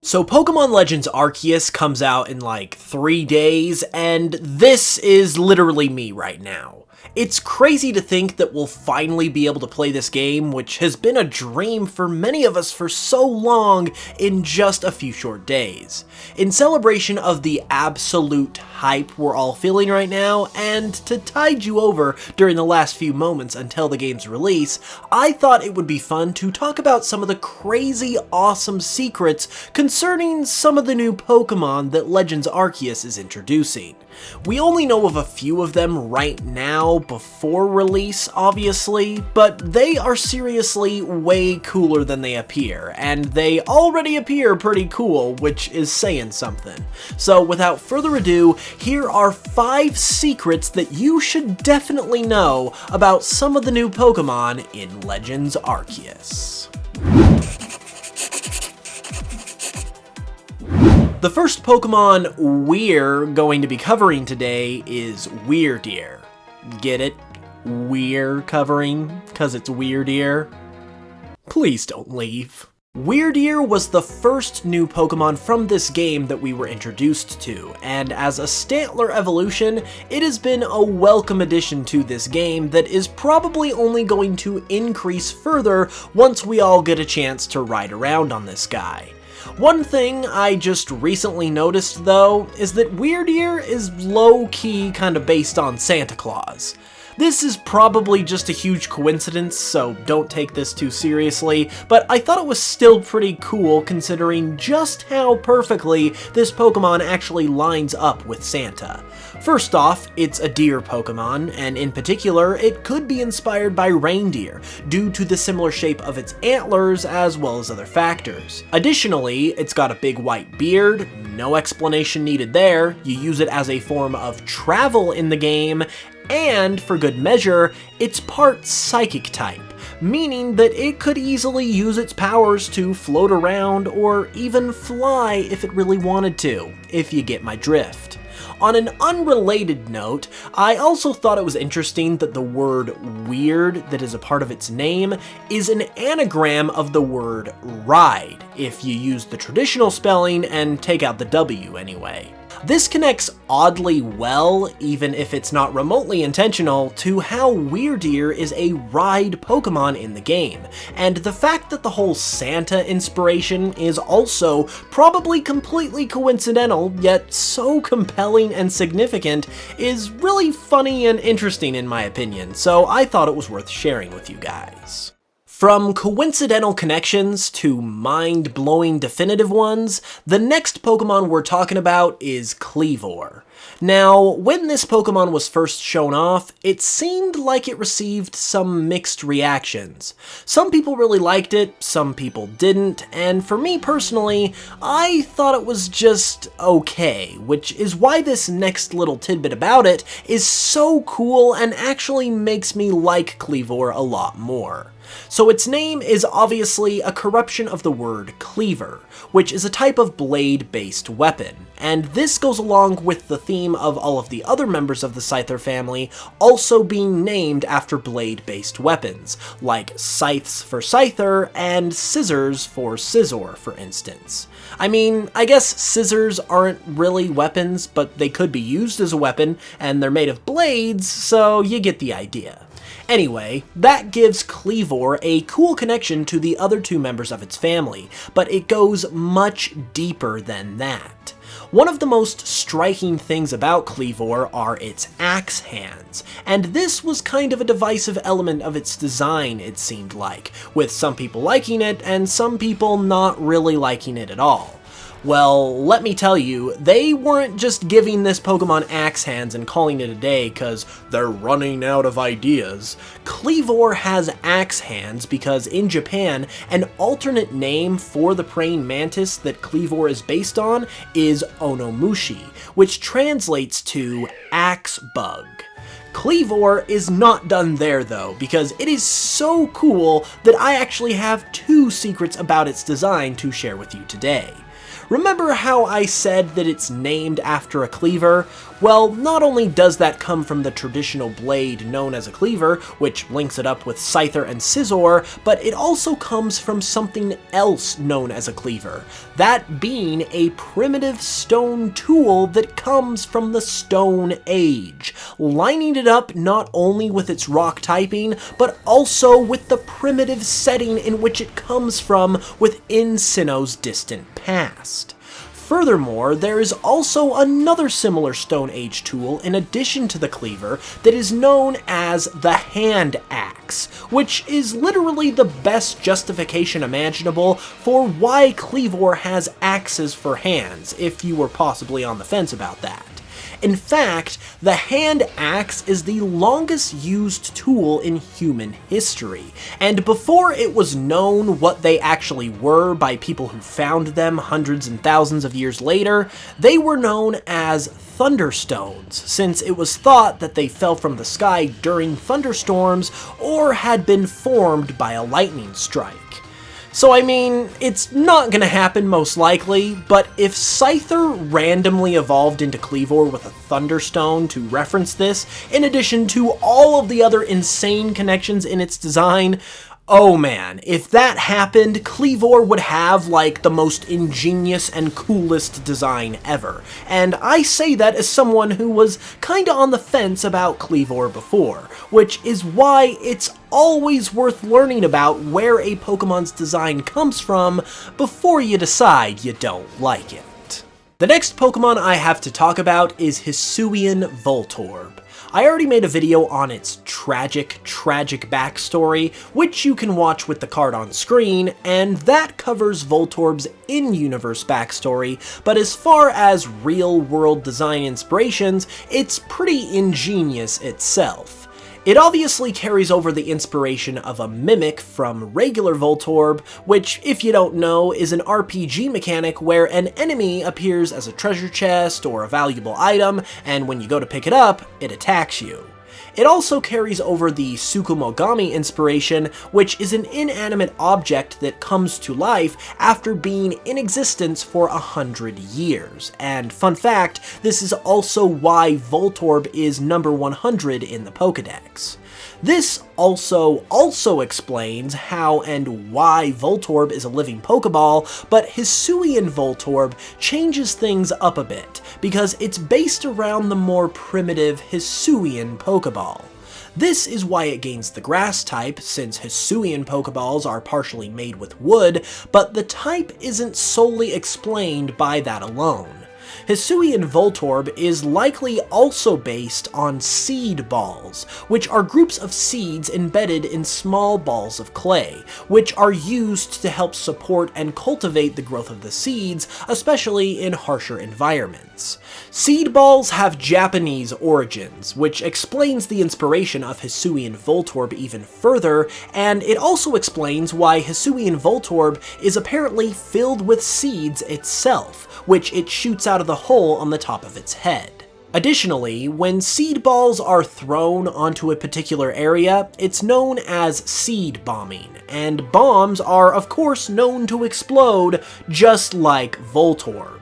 So Pokemon Legends Arceus comes out in like 3 days, and this is literally me right now. It's crazy to think that we'll finally be able to play this game, which has been a dream for many of us for so long, in just a few short days. In celebration of the absolute hype we're all feeling right now, and to tide you over during the last few moments until the game's release, I thought it would be fun to talk about some of the crazy awesome secrets concerning some of the new Pokemon that Legends Arceus is introducing. We only know of a few of them right now before release, obviously, but they are seriously way cooler than they appear, and they already appear pretty cool, which is saying something. So without further ado, here are 5 secrets that you should definitely know about some of the new Pokemon in Legends Arceus. The first Pokemon we're going to be covering today is Wyrdeer. Get it? We're covering? 'Cause it's Wyrdeer? Please don't leave. Wyrdeer was the first new Pokemon from this game that we were introduced to, and as a Stantler evolution, it has been a welcome addition to this game that is probably only going to increase further once we all get a chance to ride around on this guy. One thing I just recently noticed, though, is that Wyrdeer is low-key kind of based on Santa Claus. This is probably just a huge coincidence, so don't take this too seriously, but I thought it was still pretty cool considering just how perfectly this Pokemon actually lines up with Santa. First off, it's a deer Pokemon, and in particular, it could be inspired by reindeer, due to the similar shape of its antlers as well as other factors. Additionally, it's got a big white beard, no explanation needed there, you use it as a form of travel in the game, and for good measure, it's part psychic type, meaning that it could easily use its powers to float around or even fly if it really wanted to, if you get my drift. On an unrelated note, I also thought it was interesting that the word weird that is a part of its name is an anagram of the word ride, if you use the traditional spelling and take out the W anyway. This connects oddly well, even if it's not remotely intentional, to how Wyrdeer is a ride Pokemon in the game, and the fact that the whole Santa inspiration is also probably completely coincidental, yet so compelling and significant, is really funny and interesting in my opinion, so I thought it was worth sharing with you guys. From coincidental connections to mind-blowing definitive ones, the next Pokemon we're talking about is Clevor. Now, when this Pokemon was first shown off, it seemed like it received some mixed reactions. Some people really liked it, some people didn't, and for me personally, I thought it was just okay, which is why this next little tidbit about it is so cool and actually makes me like Clevor a lot more. So its name is obviously a corruption of the word cleaver, which is a type of blade-based weapon, and this goes along with the theme of all of the other members of the Scyther family also being named after blade-based weapons, like scythes for Scyther and scissors for Scizor, for instance. I mean, I guess scissors aren't really weapons, but they could be used as a weapon, and they're made of blades, so you get the idea. Anyway, that gives Clevor a cool connection to the other 2 members of its family, but it goes much deeper than that. One of the most striking things about Clevor are its axe hands, and this was kind of a divisive element of its design, it seemed like, with some people liking it and some people not really liking it at all. Well, let me tell you, they weren't just giving this Pokemon axe hands and calling it a day cause they're running out of ideas. Clevor has axe hands because in Japan, an alternate name for the praying mantis that Clevor is based on is Onomushi, which translates to axe bug. Clevor is not done there though, because it is so cool that I actually have 2 secrets about its design to share with you today. Remember how I said that it's named after a cleaver? Well, not only does that come from the traditional blade known as a cleaver, which links it up with Scyther and Scizor, but it also comes from something else known as a cleaver, that being a primitive stone tool that comes from the Stone Age, lining it up not only with its rock typing, but also with the primitive setting in which it comes from within Sinnoh's distant past. Furthermore, there is also another similar Stone Age tool in addition to the cleaver that is known as the hand axe, which is literally the best justification imaginable for why Clevor has axes for hands, if you were possibly on the fence about that. In fact, the hand axe is the longest used tool in human history, and before it was known what they actually were by people who found them hundreds and thousands of years later, they were known as thunderstones, since it was thought that they fell from the sky during thunderstorms or had been formed by a lightning strike. So I mean, it's not gonna happen most likely, but if Scyther randomly evolved into Clevor with a Thunderstone to reference this, in addition to all of the other insane connections in its design, oh man, if that happened, Clevor would have like the most ingenious and coolest design ever. And I say that as someone who was kinda on the fence about Clevor before, which is why it's always worth learning about where a Pokemon's design comes from before you decide you don't like it. The next Pokemon I have to talk about is Hissuian Voltorb. I already made a video on its tragic backstory, which you can watch with the card on screen, and that covers Voltorb's in-universe backstory, but as far as real-world design inspirations, it's pretty ingenious itself. It obviously carries over the inspiration of a Mimic from regular Voltorb, which, if you don't know, is an RPG mechanic where an enemy appears as a treasure chest or a valuable item, and when you go to pick it up, it attacks you. It also carries over the Tsukumogami inspiration, which is an inanimate object that comes to life after being in existence for 100 years. And fun fact, this is also why Voltorb is number 100 in the Pokédex. This also explains how and why Voltorb is a living Pokeball, but Hissuian Voltorb changes things up a bit, because it's based around the more primitive Hisuian Pokeball. This is why it gains the grass type, since Hisuian Pokeballs are partially made with wood, but the type isn't solely explained by that alone. Hissuian Voltorb is likely also based on seed balls, which are groups of seeds embedded in small balls of clay, which are used to help support and cultivate the growth of the seeds, especially in harsher environments. Seed balls have Japanese origins, which explains the inspiration of Hissuian Voltorb even further, and it also explains why Hissuian Voltorb is apparently filled with seeds itself, which it shoots out of the hole on the top of its head. Additionally, when seed balls are thrown onto a particular area, it's known as seed bombing, and bombs are of course known to explode, just like Voltorb.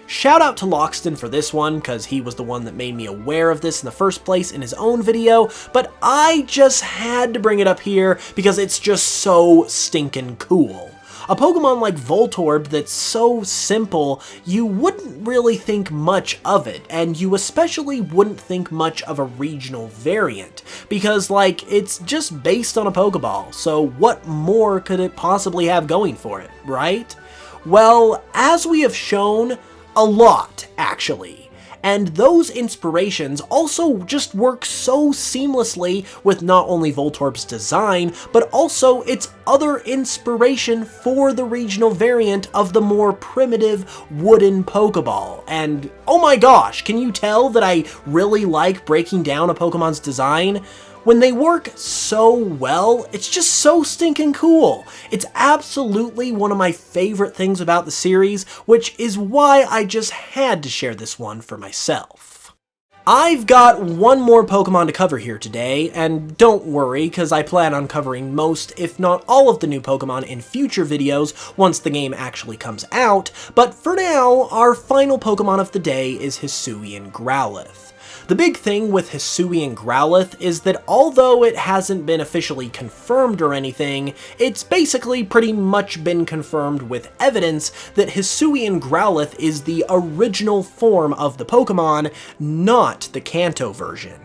Shout out to Loxton for this one, cause he was the one that made me aware of this in the first place in his own video, but I just had to bring it up here because it's just so stinking cool. A Pokemon like Voltorb that's so simple, you wouldn't really think much of it, and you especially wouldn't think much of a regional variant, because like, it's just based on a Pokeball, so what more could it possibly have going for it, right? Well, as we have shown, a lot, actually. And those inspirations also just work so seamlessly with not only Voltorb's design, but also its other inspiration for the regional variant of the more primitive wooden Pokeball. And oh my gosh, can you tell that I really like breaking down a Pokemon's design? When they work so well, it's just so stinking cool. It's absolutely one of my favorite things about the series, which is why I just had to share this one for myself. I've got one more Pokemon to cover here today, and don't worry, because I plan on covering most, if not all of the new Pokemon in future videos once the game actually comes out, but for now, our final Pokemon of the day is Hisuian Growlithe. The big thing with Hisuian Growlithe is that although it hasn't been officially confirmed or anything, it's basically pretty much been confirmed with evidence that Hisuian Growlithe is the original form of the Pokemon, not the Kanto version.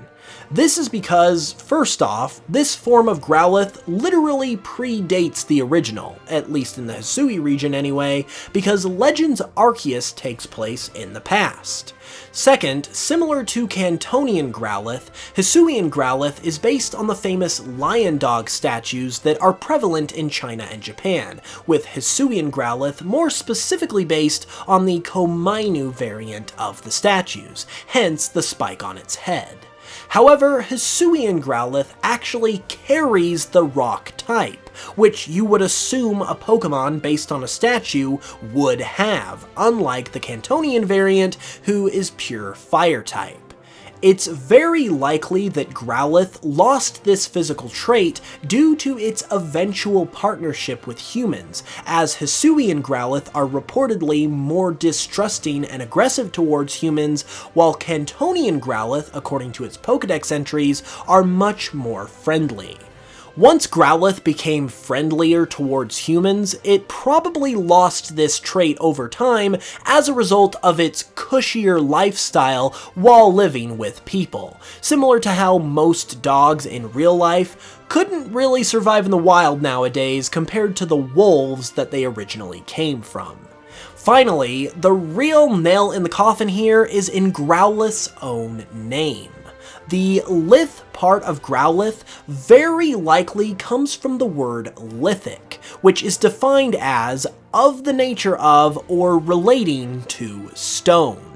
This is because, first off, this form of Growlithe literally predates the original, at least in the Hisui region anyway, because Legends Arceus takes place in the past. Second, similar to Cantonian Growlithe, Hisuian Growlithe is based on the famous lion dog statues that are prevalent in China and Japan, with Hisuian Growlithe more specifically based on the Komainu variant of the statues, hence the spike on its head. However, Hisuian Growlithe actually carries the rock type, which you would assume a Pokemon based on a statue would have, unlike the Cantonian variant, who is pure fire type. It's very likely that Growlithe lost this physical trait due to its eventual partnership with humans, as Hisuian Growlithe are reportedly more distrusting and aggressive towards humans, while Cantonian Growlithe, according to its Pokédex entries, are much more friendly. Once Growlithe became friendlier towards humans, it probably lost this trait over time as a result of its cushier lifestyle while living with people, similar to how most dogs in real life couldn't really survive in the wild nowadays compared to the wolves that they originally came from. Finally, the real nail in the coffin here is in Growlithe's own name. The lith part of Growlithe very likely comes from the word lithic, which is defined as of the nature of or relating to stone.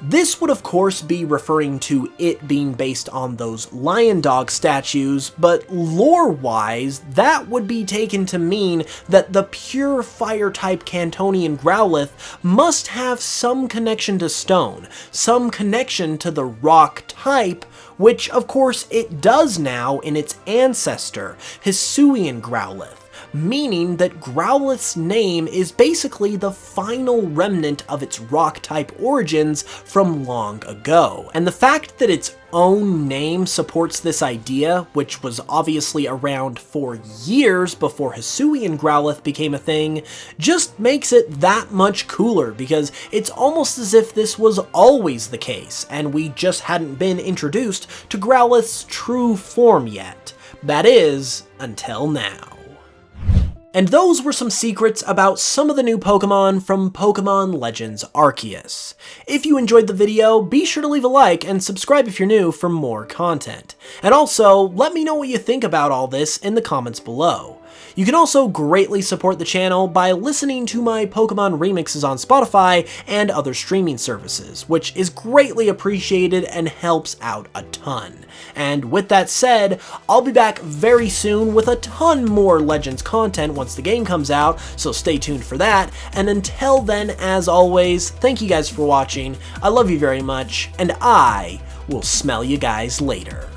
This would of course be referring to it being based on those lion dog statues, but lore-wise, that would be taken to mean that the pure fire-type Cantonian Growlithe must have some connection to stone, some connection to the rock type, which of course it does now in its ancestor, Hissuian Growlithe, meaning that Growlithe's name is basically the final remnant of its rock-type origins from long ago. And the fact that its own name supports this idea, which was obviously around for years before Hisuian Growlithe became a thing, just makes it that much cooler, because it's almost as if this was always the case, and we just hadn't been introduced to Growlithe's true form yet. That is, until now. And those were some secrets about some of the new Pokemon from Pokemon Legends Arceus. If you enjoyed the video, be sure to leave a like and subscribe if you're new for more content. And also, let me know what you think about all this in the comments below. You can also greatly support the channel by listening to my Pokemon remixes on Spotify and other streaming services, which is greatly appreciated and helps out a ton. And with that said, I'll be back very soon with a ton more Legends content once the game comes out, so stay tuned for that. And until then, as always, thank you guys for watching, I love you very much, and I will smell you guys later.